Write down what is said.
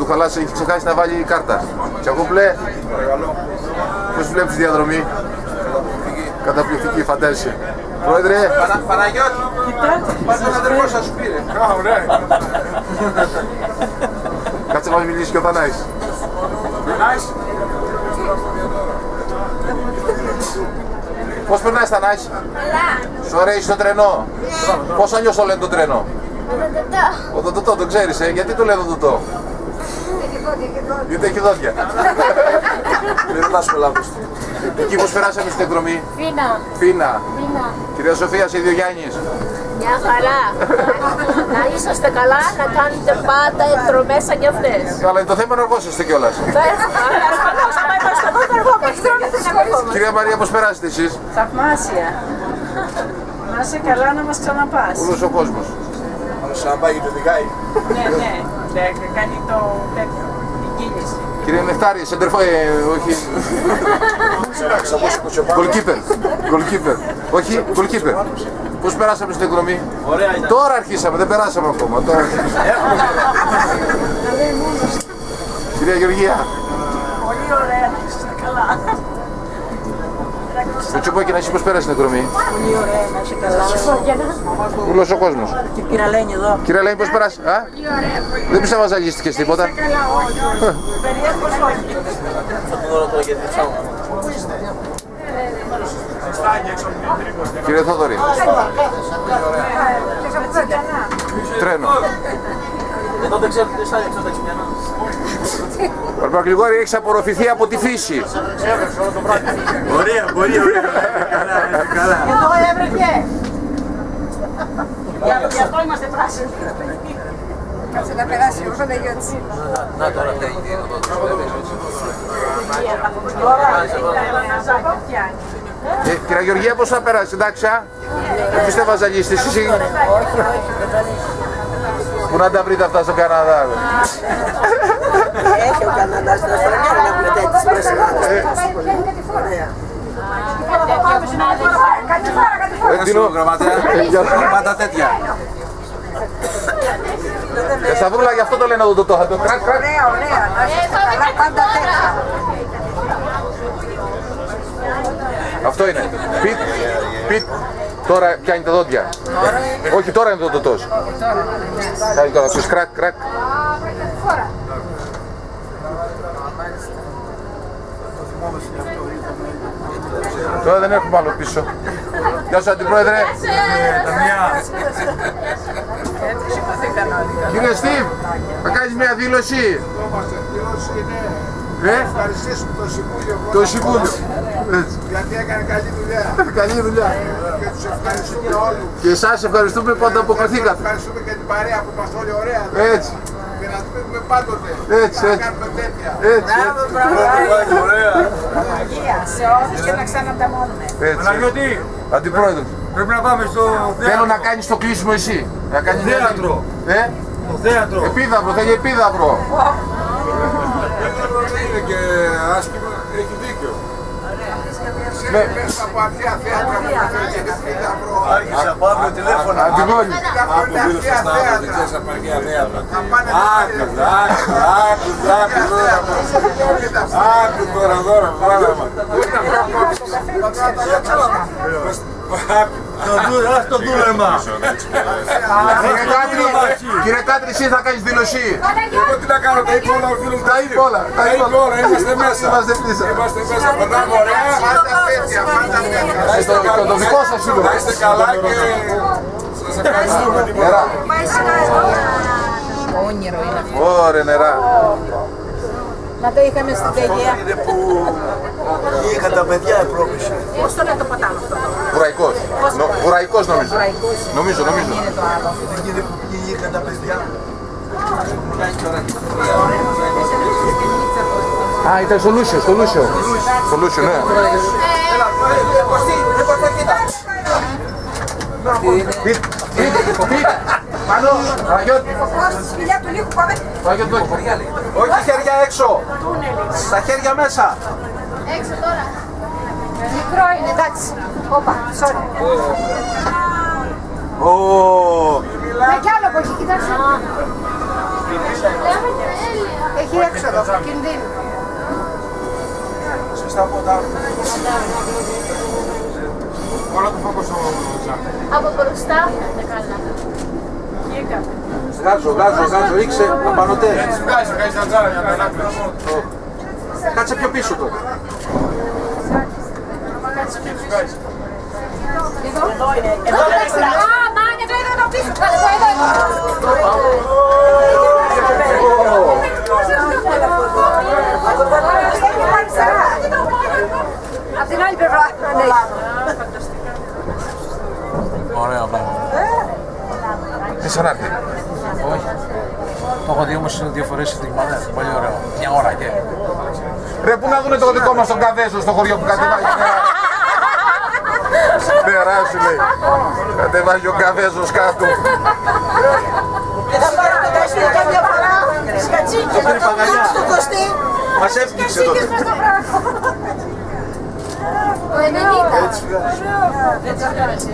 χαλάσει, έχει ξεχάσει να βάλει κάρτα. Τσακούπλε, πώς βλέπεις τη διαδρομή? Καταπληκτική, φαντάζεσαι. Πρόεδρε. Παναγιώτη, πάτε τον αδερφό σας σου πήρε. Κάτσε να μας μιλήσει και ο Θανάης. Πώς περνάς, Θανάης? Καλά. Σου αρέσει το τρενό? Πώς αλλιώς το λένε το τρένο? Ο Οδοντοτό, το ξέρεις, γιατί το λένε οδοντοτό? Γιατί έχει δόντια. Δεν θα σου λάβεις. Εκεί πώς περάσαμε στην εκδρομή? Φίνα. Φίνα. Κυρία Σοφία, σε ίδιο Γιάννης. Μια χαρά. Να είσαστε καλά, να κάνετε πάντα εκδρομές σαν κι αυτές. Καλά, το θέμα είναι να αργόσαστε κιόλας. Ασφαλώς, άμα είμαστε εδώ θα αργόμαστε. Κυρία Μαρία, πώς περάσετε εσείς? Θαυμάσια. Να είσαι καλά να μας ξαναπάς. Όλος ο κόσμος. Αν σου πάει και το οδηγάει. Ναι, κάνει το τέτοιο, την κίνηση. Κύριε Νεκτάρη, σεντερφό, όχι. Goalkeeper. Όχι, goalkeeper. Πώς περάσαμε στην εκδρομή? Ωραία ήταν. Τώρα αρχίσαμε, δεν περάσαμε ακόμα. Κυρία Γεωργία. Πολύ ωραία, να είσαστε καλά. Το Τσουπόκι, να εσύ πώς πέρασε την εκδρομή? Πολύ ωραία, να είσαι καλά. Όλος ο κόσμος. Και κύριε Λένη εδώ. Κύριε Λένη, πώς πέρασε? Δεν πιστεύω να ζαλίστηκες τίποτα. Καλά, όχι. Περίεργος όχι. Θα του δω τώρα γιατί ψάχνω. Κύριε Θόδωρη. Τρένο. Εδώ δεν ξέρω τι στάδια ξέρω τα Τσιμιανά. Παρπαγλιγόρη, έχεις απορροφηθεί από τη φύση. Ωραία, πολύ ωραία. Καλά. Εδώ έβρεχε. Γι' αυτό είμαστε πράσινοι. Κάτσε να περάσει ο Παναγιώτης. Να τώρα τι έγινε εδώ. Κυρία Γεωργία, πώς θα περάσει, εντάξει, δεν πιστεύω να ζαλίστηκες εσύ. Πού να τα βρείτε αυτά στο Καναδά? Έχει ο Καναδάς στην Αυστραλία, δεν έχουμε τέτοιες προσεγγάνες. Πάντα τέτοια. Σταυρούλα, γι' αυτό το λένε οδοντοτό. Θα το κρακ, κρακ. Ωραία, ωραία, να είστε καλά, πάντα τέτοια. Αυτό είναι. Πιτ. Τώρα πιάνει τα δόντια. Όχι, τώρα είναι οδοντοτός. Κάνει τώρα, τους κρακ, κρακ. Τώρα δεν έχουμε άλλο πίσω. Γεια σου, Αντιπρόεδρε. Κύριε Στίβ, θα κάνεις μια δήλωση? Ευχαριστήσουμε το Συμβούλιο. Το Συμβούλιο. Γιατί έκανε καλή δουλειά. Καλή δουλειά. Και τους ευχαριστούμε όλους. Και εσάς ευχαριστούμε που ανταποκριθήκατε. Ευχαριστούμε και την παρέα που είμαστε όλοι ωραία. Έτσι. Και να τους πούμε πάντοτε. Έτσι, να έτσι. κάνουμε τέτοια. Έτσι. Ωραία. Σε όλους και να ξανανταμώνουμε. Έτσι. Αντιπρόεδρο. Πρέπει να πάμε στο Θέλω να κάνεις το κλείσιμο εσύ. Να κάνεις θέατρο. Το θέατρο. Επίδαυρο, θέλει επίδαυρο. Είναι και άσχημα, έχει δίκιο. Ναι. Μέσα από αρχαία θέατρα που θέλει και επίδαυρο. Άρχισα πάμε τηλέφωνα. Αντιγόνη. Επίδαυρο είναι αρχαία θέατρα. Θα πάνε Άκου τώρα δώρα, πράγμα. Ας το δούλεμα. Κύριε Κάτρη, εσύ θα κάνεις δήλωση. Εγώ τι να κάνω, τα είπα όλα ο φίλος μου. Τα είπα όλα. Τα είπα όλα, είμαστε μέσα. Είμαστε πίσω. Είμαστε μέσα, περνάμε ωραία. πάντα τέτοια, πάντα τέτοια. Το δικό σας είναι. Να είστε καλά και σας ευχαριστούμε. Νερά. Όνειρο είναι αυτό. Ωραία, νερά. Να το είχαμε στην Τεγεία. Είναι που είχαν τα παιδιά πρόκληση. Πώς το λέει το ποτάμι αυτό? Βουραϊκός. Βουραϊκός νομίζω. Νομίζω. Είναι το άλλο. Είναι που είχαν τα παιδιά. Α, ήταν στο Λούσιο, στο Λούσιο. Στο Λούσιο, ναι. Πιτ. Πάνω, Παναγιώτη. Σπηλιά του λίγου πάμε. Παναγιώτη, Όχι χέρια έξω. Στα χέρια μέσα. Έξω τώρα. Μικρό είναι, εντάξει. Όπα, sorry. Ω. Με κι άλλο από εκεί, κοιτάξτε. Έχει έξοδο, κινδύνου. Όλο το φόκο στο Ζάκ. Από μπροστά. Γάζω, ρίξε, απανωτές. Βγάζει τα τζάρα για να ανάκλειψε. Κάτσε πιο πίσω τώρα. Εδώ είναι. Α, μάνα, εδώ πίσω. Απ' την άλλη πλευρά. Ωραία πράγμα. Τι σαν άρτη. Όχι. Το έχω δει όμως 2 φορές στην Κιμανέ. Πολύ ωραίο. Μια ώρα και. Ρε, πού να δούνε το δικό μας τον Καβέζο στο χωριό που κατεβάζει νερά. Νερά σου λέει. Κατεβάζει ο Καβέζος κάτω. Δεν θα πάρω το τέσσερα καμιά φορά. Σκατσίκες, Αυτό είναι παγανιά. στο κοστί. Μας έφτιαξε τότε. Σκατσίκες μες στο βράχο. Το 90. Έτσι βγάζει.